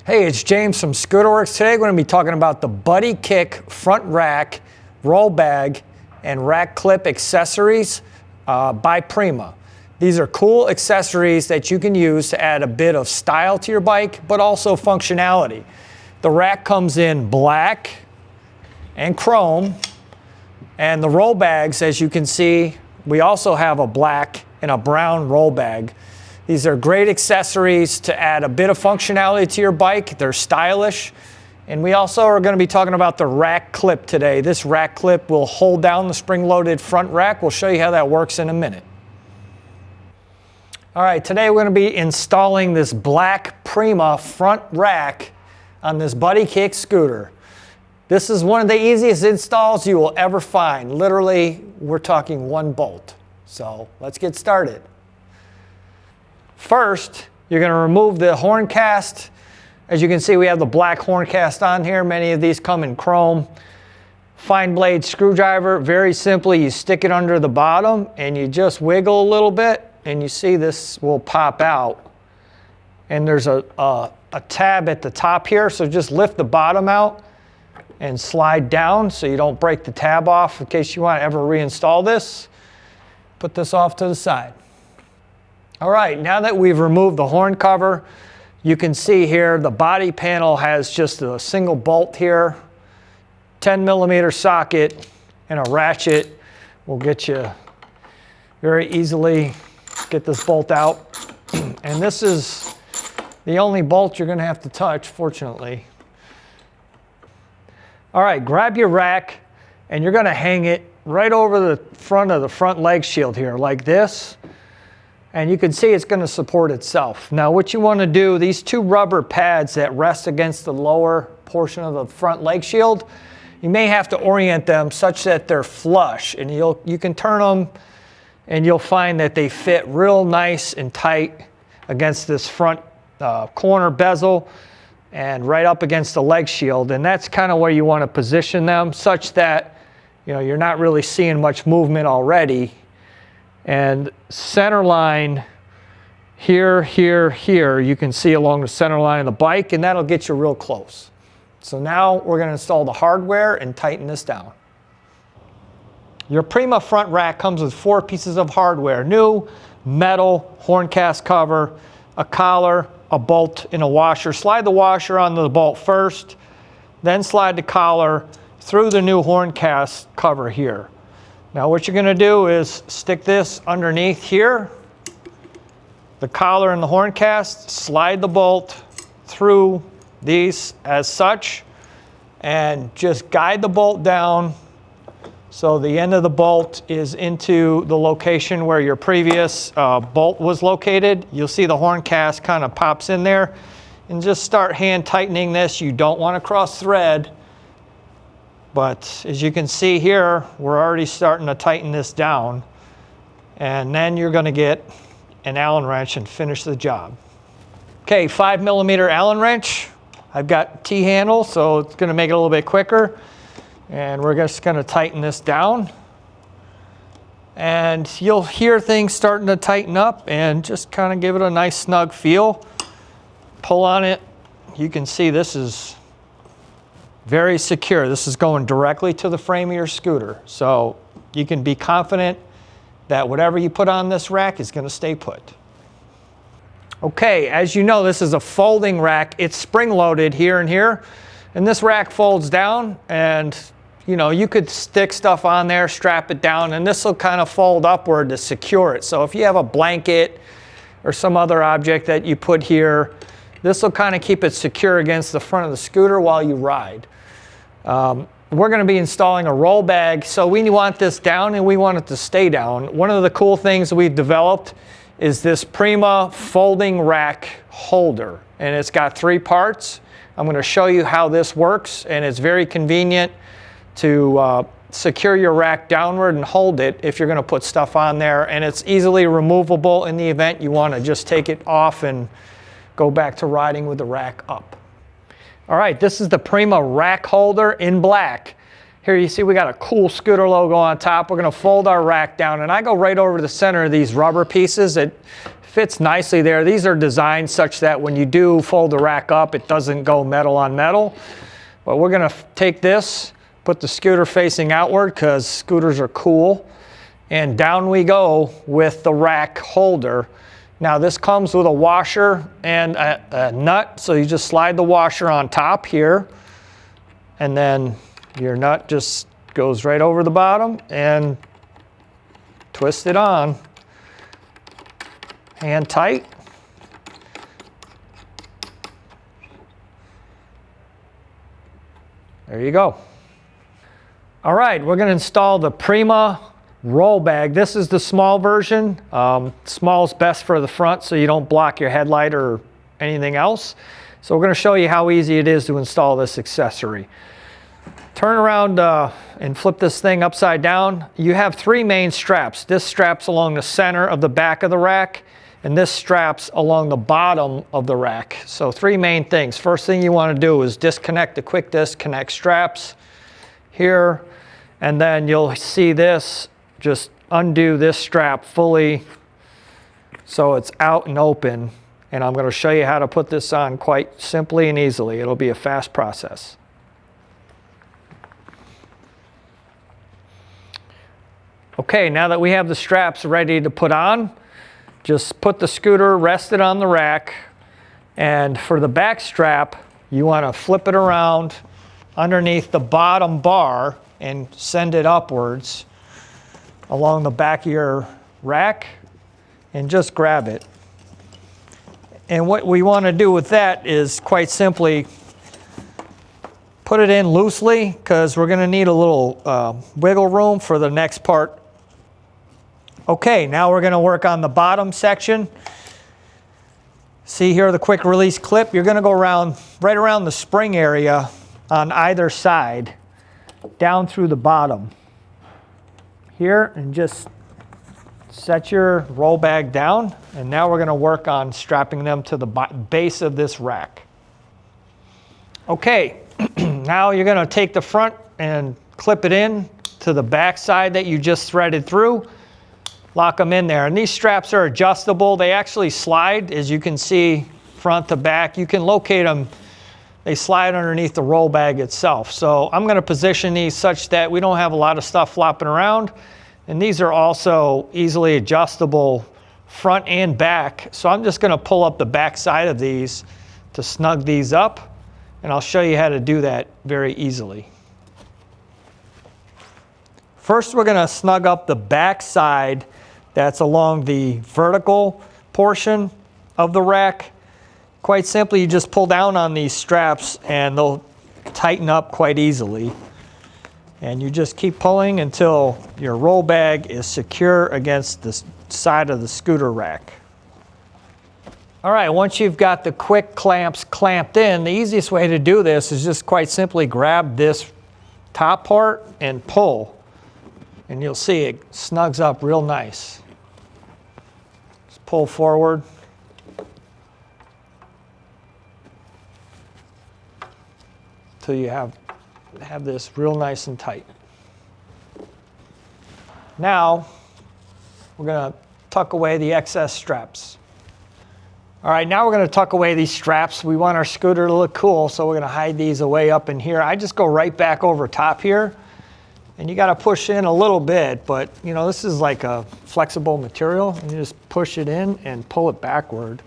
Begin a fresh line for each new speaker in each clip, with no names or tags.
Hey, it's James from Scooterworks. Today we're going to be talking about the Buddy Kick front rack, roll bag, and rack clip accessories by Prima. These are cool accessories that you can use to add a bit of style to your bike, but also functionality. The rack comes in black and chrome, and the roll bags, as you can see, we also have a black and a brown roll bag. These are great accessories to add a bit of functionality to your bike. They're stylish. And we also are going to be talking about the rack clip today. This rack clip will hold down the spring-loaded front rack. We'll show you how that works in a minute. All right, today we're going to be installing this black Prima front rack on this Buddy Kick scooter. This is one of the easiest installs you will ever find. Literally, we're talking one bolt. So let's get started. First, you're going to remove the horn cast. As you can see, we have the black horn cast on here. Many of these come in chrome. Fine blade screwdriver, very simply, you stick it under the bottom and you just wiggle a little bit, and you see this will pop out. And there's a tab at the top here, so just lift the bottom out and slide down so you don't break the tab off in case you want to ever reinstall this. Put this off to the side. All right, now that we've removed the horn cover, you can see here the body panel has just a single bolt here, 10mm socket, and a ratchet will get you very easily get this bolt out. And this is the only bolt you're going to have to touch, fortunately. All right, grab your rack and you're going to hang it right over the front of the front leg shield here like this. And you can see it's going to support itself. Now what you want to do, these two rubber pads that rest against the lower portion of the front leg shield, you may have to orient them such that they're flush. And you can turn them and you'll find that they fit real nice and tight against this front corner bezel and right up against the leg shield. And that's kind of where you want to position them such that you're not really seeing much movement already. And center line here, here, here, you can see along the center line of the bike, and that'll get you real close. So now we're going to install the hardware and tighten this down. Your Prima front rack comes with 4 pieces of hardware: new metal horn cast cover, a collar, a bolt, and a washer. Slide the washer onto the bolt first, then slide the collar through the new horn cast cover here. Now what you're going to do is stick this underneath here, the collar and the horn cast, slide the bolt through these as such, and just guide the bolt down so the end of the bolt is into the location where your previous bolt was located. You'll see the horn cast kind of pops in there, and just start hand tightening this. You don't want to cross thread. But as you can see here, we're already starting to tighten this down. And then you're going to get an Allen wrench and finish the job. Okay, 5mm Allen wrench. I've got T-handle, so it's going to make it a little bit quicker. And we're just going to tighten this down. And you'll hear things starting to tighten up, and just kind of give it a nice snug feel. Pull on it. You can see this is very secure. This is going directly to the frame of your scooter. So you can be confident that whatever you put on this rack is going to stay put. Okay, as you know, this is a folding rack. It's spring-loaded here and here. And this rack folds down, and you could stick stuff on there, strap it down, and this will kind of fold upward to secure it. So if you have a blanket or some other object that you put here, this will kind of keep it secure against the front of the scooter while you ride. We're going to be installing a roll bag, so we want this down and we want it to stay down. One of the cool things we've developed is this Prima folding rack holder, and it's got 3 parts. I'm going to show you how this works, and it's very convenient to secure your rack downward and hold it if you're going to put stuff on there, and it's easily removable in the event you want to just take it off and go back to riding with the rack up. All right, this is the Prima rack holder in black. Here you see we got a cool scooter logo on top. We're going to fold our rack down, and I go right over the center of these rubber pieces. It fits nicely there. These are designed such that when you do fold the rack up, it doesn't go metal on metal. But we're gonna take this, put the scooter facing outward because scooters are cool, and down we go with the rack holder. Now this comes with a washer and a nut, so you just slide the washer on top here, and then your nut just goes right over the bottom and twist it on. Hand tight. There you go. All right, we're going to install the Prima roll bag. This is the small version. Small is best for the front so you don't block your headlight or anything else. So we're going to show you how easy it is to install this accessory. Turn around and flip this thing upside down. You have 3 main straps. This straps along the center of the back of the rack, and this straps along the bottom of the rack. So 3 main things. First thing you want to do is disconnect the quick disconnect straps here, and then you'll see this, just undo this strap fully so it's out and open. And I'm going to show you how to put this on quite simply and easily. It'll be a fast process. Okay, now that we have the straps ready to put on, just put the scooter rested on the rack, and for the back strap, you want to flip it around underneath the bottom bar and send it upwards along the back of your rack and just grab it. And what we want to do with that is quite simply put it in loosely because we're going to need a little wiggle room for the next part. Okay, now we're going to work on the bottom section. See here the quick release clip. You're going to go around right around the spring area on either side down through the bottom here, and just set your roll bag down. And now we're going to work on strapping them to the base of this rack. Okay, now you're going to take the front and clip it in to the back side that you just threaded through. Lock them in there. And these straps are adjustable. They actually slide, as you can see, front to back. You can locate them. They slide underneath the roll bag itself. So I'm going to position these such that we don't have a lot of stuff flopping around. And these are also easily adjustable front and back. So I'm just going to pull up the back side of these to snug these up. And I'll show you how to do that very easily. First, we're going to snug up the back side that's along the vertical portion of the rack. Quite simply, you just pull down on these straps and they'll tighten up quite easily. And you just keep pulling until your roll bag is secure against the side of the scooter rack. All right, once you've got the quick clamps clamped in, the easiest way to do this is just quite simply grab this top part and pull. And you'll see it snugs up real nice. Just pull forward. Till you have this real nice and tight. Now, we're going to tuck away the excess straps. All right, now we're going to tuck away these straps. We want our scooter to look cool, so we're going to hide these away up in here. I just go right back over top here. And you got to push in a little bit, but you know, this is like a flexible material. And you just push it in and pull it backward,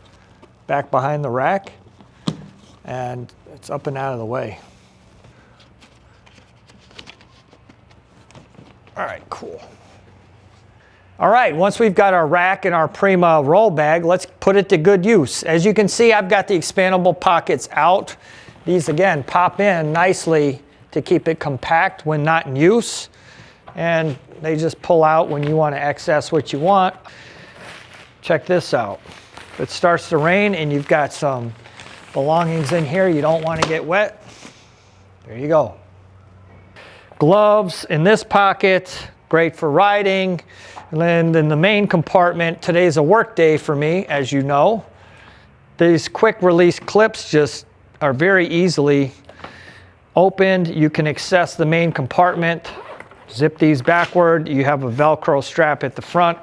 back behind the rack, and it's up and out of the way. All right, cool. All right, once we've got our rack and our Prima roll bag, let's put it to good use. As you can see, I've got the expandable pockets out. These, again, pop in nicely to keep it compact when not in use. And they just pull out when you want to access what you want. Check this out. If it starts to rain and you've got some belongings in here you don't want to get wet, there you go. Gloves in this pocket, great for riding. And then in the main compartment, today's a work day for me, as you know. These quick release clips just are very easily opened. You can access the main compartment, zip these backward. You have a Velcro strap at the front.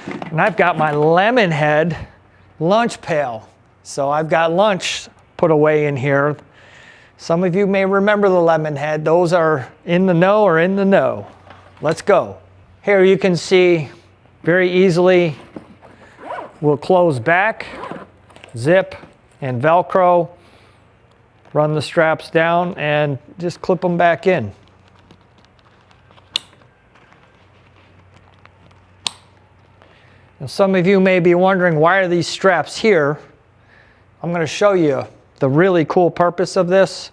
And I've got my lemon head lunch pail. So I've got lunch put away in here. Some of you may remember the lemon head. Those are in the know or in the know. Let's go. Here you can see very easily we'll close back, zip, and Velcro. Run the straps down and just clip them back in. Now, some of you may be wondering, why are these straps here? I'm going to show you the really cool purpose of this.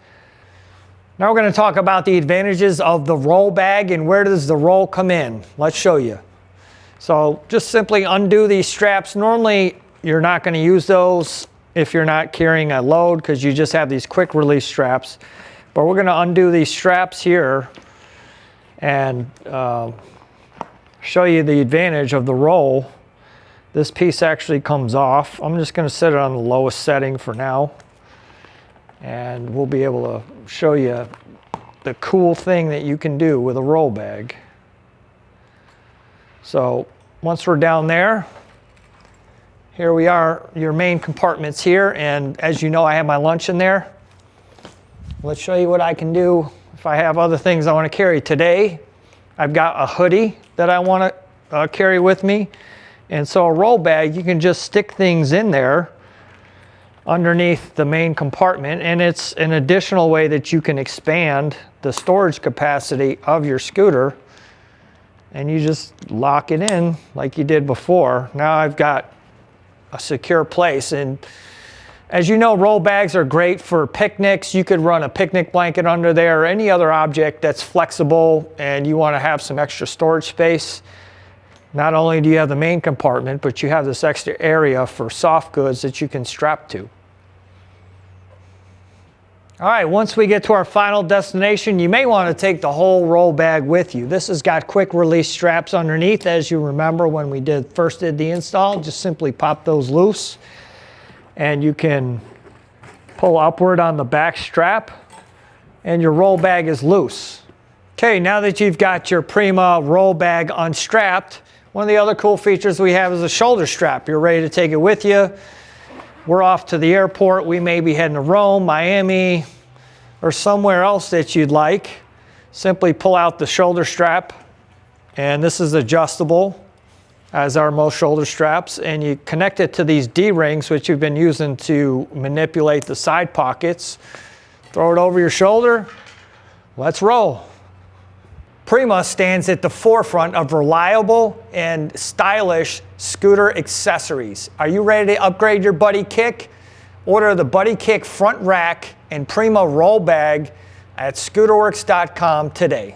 Now we're going to talk about the advantages of the roll bag and where does the roll come in. Let's show you. So just simply undo these straps. Normally you're not going to use those if you're not carrying a load because you just have these quick release straps. But we're going to undo these straps here and show you the advantage of the roll. This piece actually comes off. I'm just going to set it on the lowest setting for now. And we'll be able to show you the cool thing that you can do with a roll bag. So once we're down there, here we are, your main compartments here, and as you know, I have my lunch in there. Let's show you what I can do if I have other things I want to carry. Today, I've got a hoodie that I want to carry with me, and so a roll bag, you can just stick things in there underneath the main compartment, and it's an additional way that you can expand the storage capacity of your scooter, and you just lock it in like you did before. Now I've got a secure place. And as you know, roll bags are great for picnics. You could run a picnic blanket under there or any other object that's flexible and you want to have some extra storage space. Not only do you have the main compartment, but you have this extra area for soft goods that you can strap to. All right, once we get to our final destination, you may want to take the whole roll bag with you. This has got quick release straps underneath. As you remember when we first did the install, just simply pop those loose and you can pull upward on the back strap and your roll bag is loose. Okay, now that you've got your Prima roll bag unstrapped, one of the other cool features we have is a shoulder strap. You're ready to take it with you. We're off to the airport. We may be heading to Rome, Miami, or somewhere else that you'd like. Simply pull out the shoulder strap, and this is adjustable, as are most shoulder straps, and you connect it to these D-rings, which you've been using to manipulate the side pockets. Throw it over your shoulder. Let's roll. Prima stands at the forefront of reliable and stylish scooter accessories. Are you ready to upgrade your Buddy Kick? Order the Buddy Kick front rack and Prima roll bag at Scooterworks.com today.